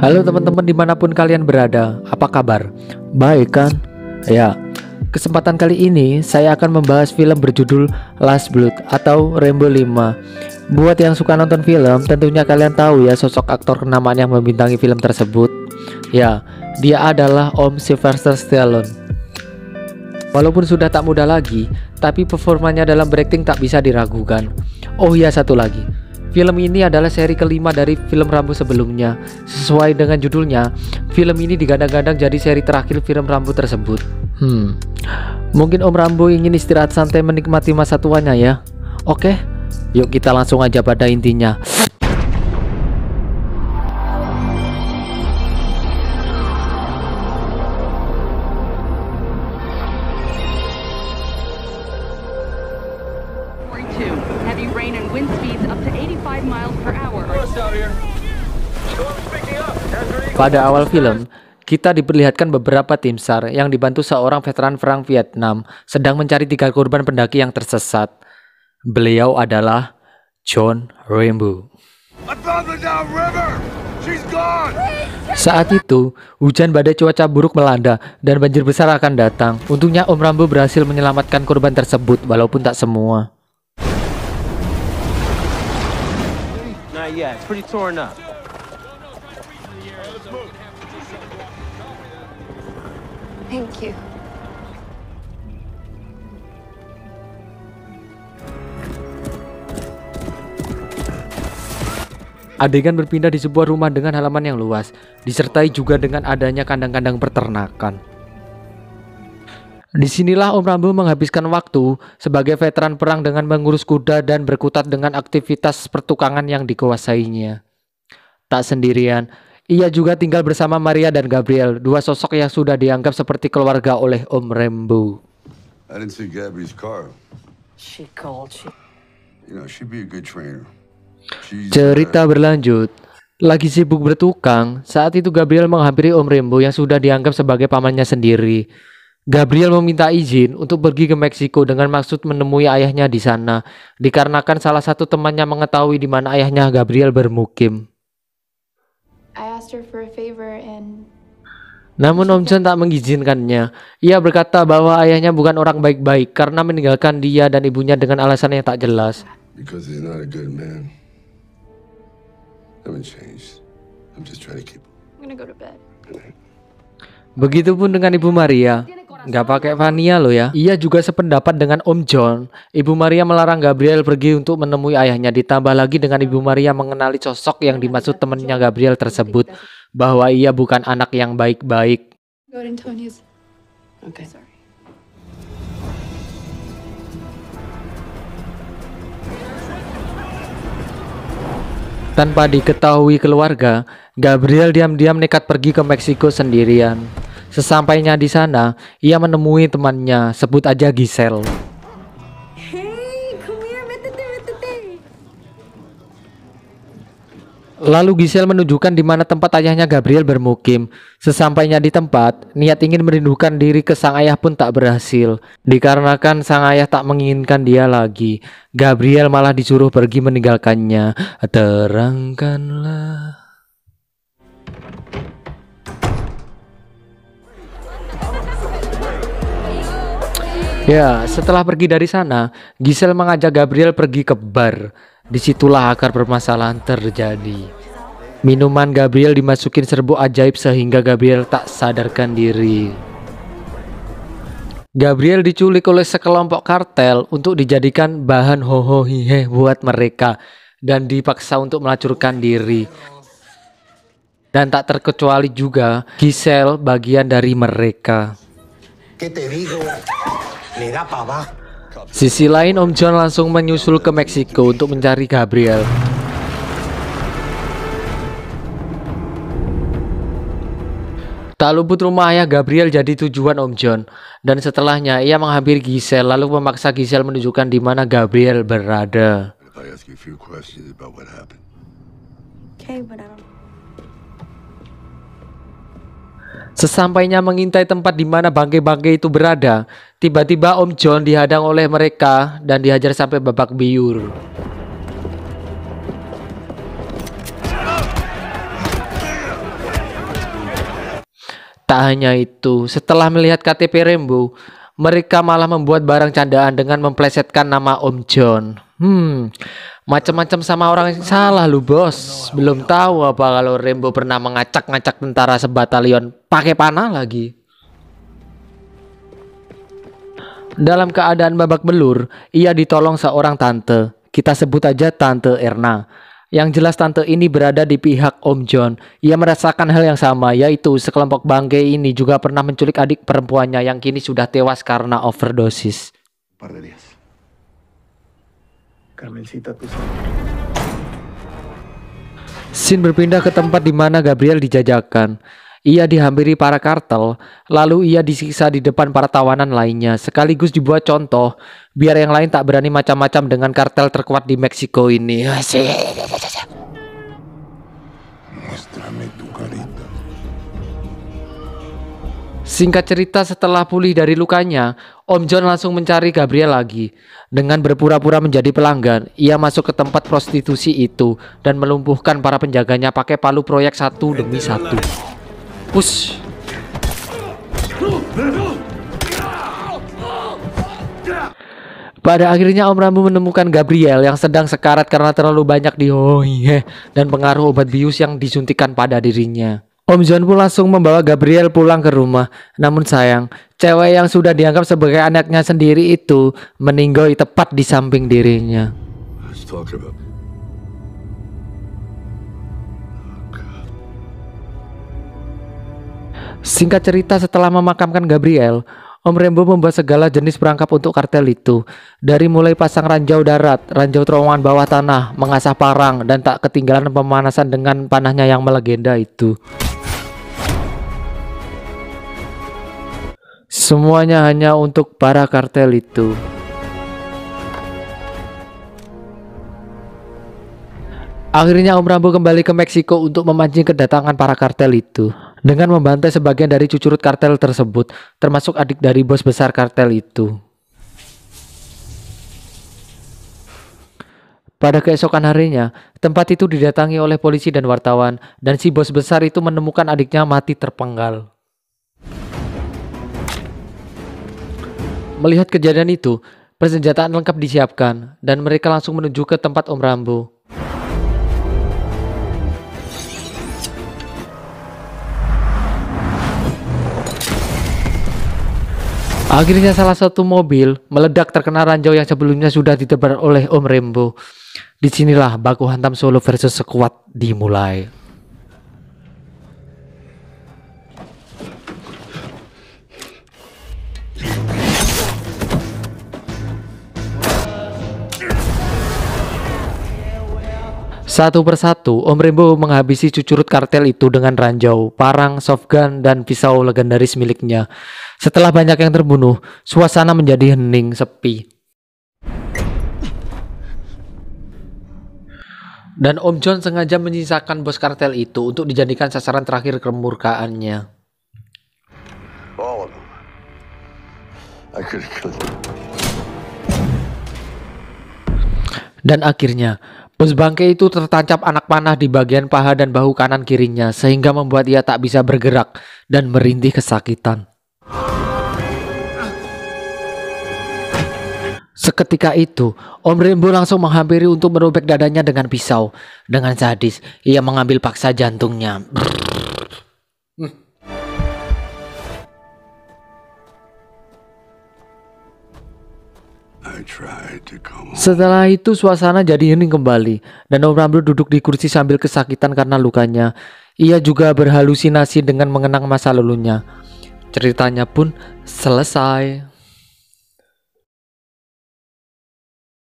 Halo teman-teman dimanapun kalian berada, apa kabar? Baik kan? Ya, kesempatan kali ini saya akan membahas film berjudul Last Blood atau Rambo 5. Buat yang suka nonton film, tentunya kalian tahu ya sosok aktor kenamaan yang membintangi film tersebut. Ya, dia adalah Om Sylvester Stallone. Walaupun sudah tak muda lagi, tapi performanya dalam berakting tak bisa diragukan. Oh iya, satu lagi. Film ini adalah seri kelima dari film Rambo sebelumnya. Sesuai dengan judulnya, film ini digadang-gadang jadi seri terakhir film Rambo tersebut. Mungkin Om Rambo ingin istirahat santai menikmati masa tuanya ya. Oke, yuk kita langsung aja pada intinya. Heavy rain and wind speeds up to 85 miles per hour. Pada awal film, kita diperlihatkan beberapa tim SAR yang dibantu seorang veteran perang Vietnam sedang mencari 3 korban pendaki yang tersesat. Beliau adalah John Rambo. Saat itu, hujan badai cuaca buruk melanda dan banjir besar akan datang. Untungnya Om Rambo berhasil menyelamatkan korban tersebut walaupun tak semua. Yeah, it's pretty torn up. Thank you. Adegan berpindah di sebuah rumah dengan halaman yang luas, disertai juga dengan adanya kandang-kandang peternakan. Disinilah Om Rambo menghabiskan waktu sebagai veteran perang dengan mengurus kuda dan berkutat dengan aktivitas pertukangan yang dikuasainya. Tak sendirian, ia juga tinggal bersama Maria dan Gabriel, dua sosok yang sudah dianggap seperti keluarga oleh Om Rambo. I didn't see Gabby's car. She called. You know, she'd be a good trainer. Cerita berlanjut. Lagi sibuk bertukang, saat itu Gabriel menghampiri Om Rambo yang sudah dianggap sebagai pamannya sendiri. Gabriel meminta izin untuk pergi ke Meksiko dengan maksud menemui ayahnya di sana, dikarenakan salah satu temannya mengetahui di mana ayahnya Gabriel bermukim. Namun Om John tak mengizinkannya. Ia berkata bahwa ayahnya bukan orang baik-baik karena meninggalkan dia dan ibunya dengan alasan yang tak jelas. Because he's not a good man. I haven't changed. I'm just trying to keep. I'm gonna go to bed. Begitupun dengan Ibu Maria. Nggak pakai Vania loh ya. Ia juga sependapat dengan Om John. Ibu Maria melarang Gabriel pergi untuk menemui ayahnya. Ditambah lagi dengan Ibu Maria mengenali sosok yang dimaksud temannya Gabriel tersebut, bahwa ia bukan anak yang baik-baik. Tanpa diketahui keluarga, Gabriel diam-diam nekat pergi ke Meksiko sendirian. Sesampainya di sana, ia menemui temannya, sebut aja Giselle. Lalu Giselle menunjukkan di mana tempat ayahnya Gabriel bermukim. Sesampainya di tempat, niat ingin merindukan diri ke sang ayah pun tak berhasil. Dikarenakan sang ayah tak menginginkan dia lagi, Gabriel malah disuruh pergi meninggalkannya. Terangkanlah. Ya, setelah pergi dari sana, Giselle mengajak Gabriel pergi ke bar. Disitulah akar permasalahan terjadi. Minuman Gabriel dimasukin serbuk ajaib sehingga Gabriel tak sadarkan diri. Gabriel diculik oleh sekelompok kartel untuk dijadikan bahan hohohihe buat mereka dan dipaksa untuk melacurkan diri. Dan tak terkecuali juga Giselle bagian dari mereka. Sisi lain, Om John langsung menyusul ke Meksiko untuk mencari Gabriel. Tak luput rumah ayah Gabriel jadi tujuan Om John, dan setelahnya ia menghampiri Giselle lalu memaksa Giselle menunjukkan di mana Gabriel berada. Sesampainya mengintai tempat di mana bangkai-bangkai itu berada, tiba-tiba Om John dihadang oleh mereka dan dihajar sampai babak biur. Tak hanya itu, setelah melihat KTP Rambo, mereka malah membuat barang candaan dengan memplesetkan nama Om John. Macam-macam sama orang yang salah lu bos. Belum tahu apa kalau Rambo pernah mengacak-ngacak tentara sebatalion pakai panah lagi. Dalam keadaan babak belur, ia ditolong seorang tante. Kita sebut aja Tante Erna. Yang jelas tante ini berada di pihak Om John. Ia merasakan hal yang sama, yaitu sekelompok bangke ini juga pernah menculik adik perempuannya yang kini sudah tewas karena overdosis. Par de días. Carmencita, tú Scene berpindah ke tempat di mana Gabriel dijajakan. Ia dihampiri para kartel, lalu ia disiksa di depan para tawanan lainnya, sekaligus dibuat contoh, biar yang lain tak berani macam-macam dengan kartel terkuat di Meksiko ini. Muéstrame tu carita. Singkat cerita, setelah pulih dari lukanya, Om John langsung mencari Gabriel lagi. Dengan berpura-pura menjadi pelanggan, ia masuk ke tempat prostitusi itu dan melumpuhkan para penjaganya pakai palu proyek satu demi satu. Push. Pada akhirnya Om Rambo menemukan Gabriel yang sedang sekarat karena terlalu banyak dihoihe dan pengaruh obat bius yang disuntikan pada dirinya. Om John pun langsung membawa Gabriel pulang ke rumah. Namun sayang, cewek yang sudah dianggap sebagai anaknya sendiri itu meninggoy tepat di samping dirinya. Let's talk about it. Singkat cerita, setelah memakamkan Gabriel, Om Rambo membuat segala jenis perangkap untuk kartel itu. Dari mulai pasang ranjau darat, ranjau terowongan bawah tanah, mengasah parang, dan tak ketinggalan pemanasan dengan panahnya yang melegenda itu. Semuanya hanya untuk para kartel itu. Akhirnya Om Rambo kembali ke Meksiko untuk memancing kedatangan para kartel itu, dengan membantai sebagian dari cucurut kartel tersebut, termasuk adik dari bos besar kartel itu. Pada keesokan harinya, tempat itu didatangi oleh polisi dan wartawan, dan si bos besar itu menemukan adiknya mati terpenggal. Melihat kejadian itu, persenjataan lengkap disiapkan, dan mereka langsung menuju ke tempat Om Rambo. Akhirnya salah satu mobil meledak terkena ranjau yang sebelumnya sudah ditebar oleh Om Rambo. Disinilah baku hantam solo versus sekuat dimulai. Satu persatu, Om Rambo menghabisi cucurut kartel itu dengan ranjau, parang, softgun, dan pisau legendaris miliknya. Setelah banyak yang terbunuh, suasana menjadi hening, sepi. Dan Om John sengaja menyisakan bos kartel itu untuk dijadikan sasaran terakhir kemurkaannya. All of them. I could have killed them. Dan akhirnya, bos bangke itu tertancap anak panah di bagian paha dan bahu kanan kirinya, sehingga membuat ia tak bisa bergerak dan merintih kesakitan. Seketika itu, Om Rambo langsung menghampiri untuk merobek dadanya dengan pisau. Dengan sadis, ia mengambil paksa jantungnya. Setelah itu suasana jadi hening kembali, dan Om Rambo duduk di kursi sambil kesakitan karena lukanya. Ia juga berhalusinasi dengan mengenang masa lalunya. Ceritanya pun selesai.